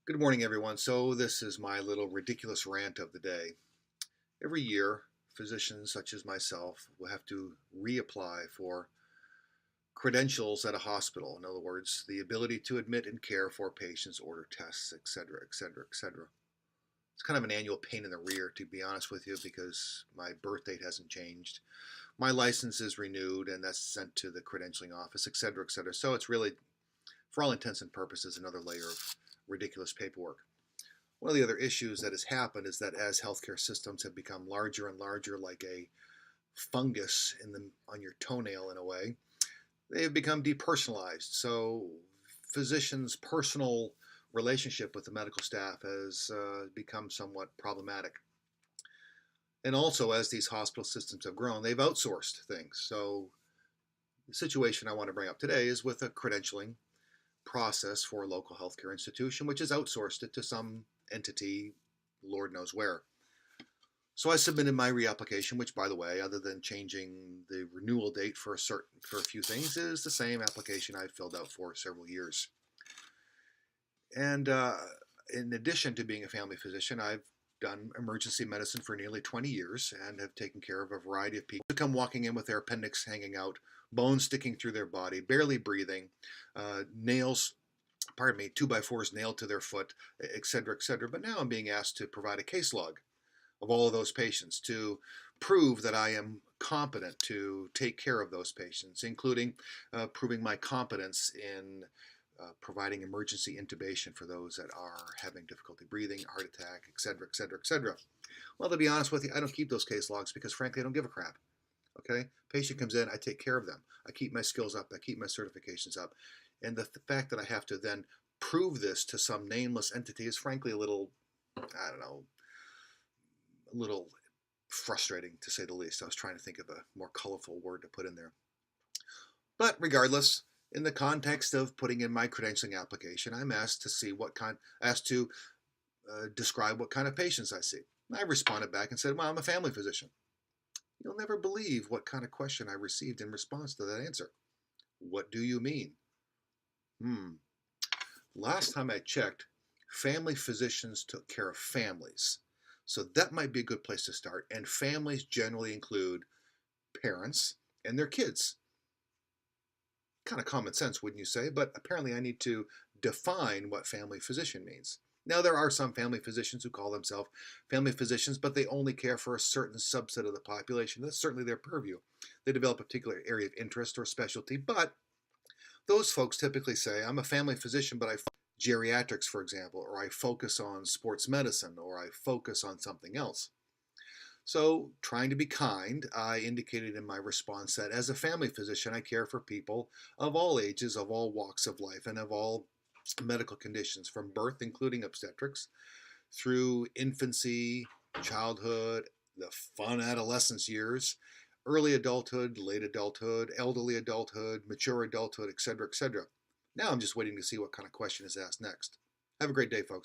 Good morning, everyone. So, this is my little ridiculous rant of the day. Every year, physicians such as myself will have to reapply for credentials at a hospital. In other words, the ability to admit and care for patients, order tests, etc., etc., etc. It's kind of an annual pain in the rear, to be honest with you, because my birth date hasn't changed. My license is renewed, and that's sent to the credentialing office, etc., etc. So, it's really, for all intents and purposes, another layer of ridiculous paperwork. One of the other issues that has happened is that as healthcare systems have become larger and larger, like a fungus on your toenail in a way, they have become depersonalized. So physicians' personal relationship with the medical staff has become somewhat problematic. And also, as these hospital systems have grown, they've outsourced things. So the situation I want to bring up today is with a credentialing process for a local healthcare institution, which has outsourced it to some entity, Lord knows where. So I submitted my reapplication, which, by the way, other than changing the renewal date for a few things, is the same application I filled out for several years. And in addition to being a family physician, I've done emergency medicine for nearly 20 years and have taken care of a variety of people who come walking in with their appendix hanging out, bones sticking through their body, barely breathing, nails, 2x4s nailed to their foot, etc., etc. But now I'm being asked to provide a case log of all of those patients to prove that I am competent to take care of those patients, including proving my competence in providing emergency intubation for those that are having difficulty breathing, heart attack, etc., etc., etc. Well, to be honest with you, I don't keep those case logs because, frankly, I don't give a crap. Okay, patient comes in, I take care of them. I keep my skills up. I keep my certifications up. And the fact that I have to then prove this to some nameless entity is, frankly, a little, I don't know, a little frustrating, to say the least. I was trying to think of a more colorful word to put in there. But regardless, in the context of putting in my credentialing application, I'm asked to describe what kind of patients I see. I responded back and said, well, I'm a family physician. You'll never believe what kind of question I received in response to that answer. What do you mean? Last time I checked, family physicians took care of families. So that might be a good place to start. And families generally include parents and their kids. Kind of common sense, wouldn't you say? But apparently I need to define what family physician means. Now, there are some family physicians who call themselves family physicians, but they only care for a certain subset of the population. That's certainly their purview. They develop a particular area of interest or specialty, but those folks typically say, I'm a family physician, but I geriatrics, for example, or I focus on sports medicine, or I focus on something else. So, trying to be kind, I indicated in my response that as a family physician, I care for people of all ages, of all walks of life, and of all medical conditions, from birth, including obstetrics, through infancy, childhood, the fun adolescence years, early adulthood, late adulthood, elderly adulthood, mature adulthood, etc., etc. Now I'm just waiting to see what kind of question is asked next. Have a great day, folks.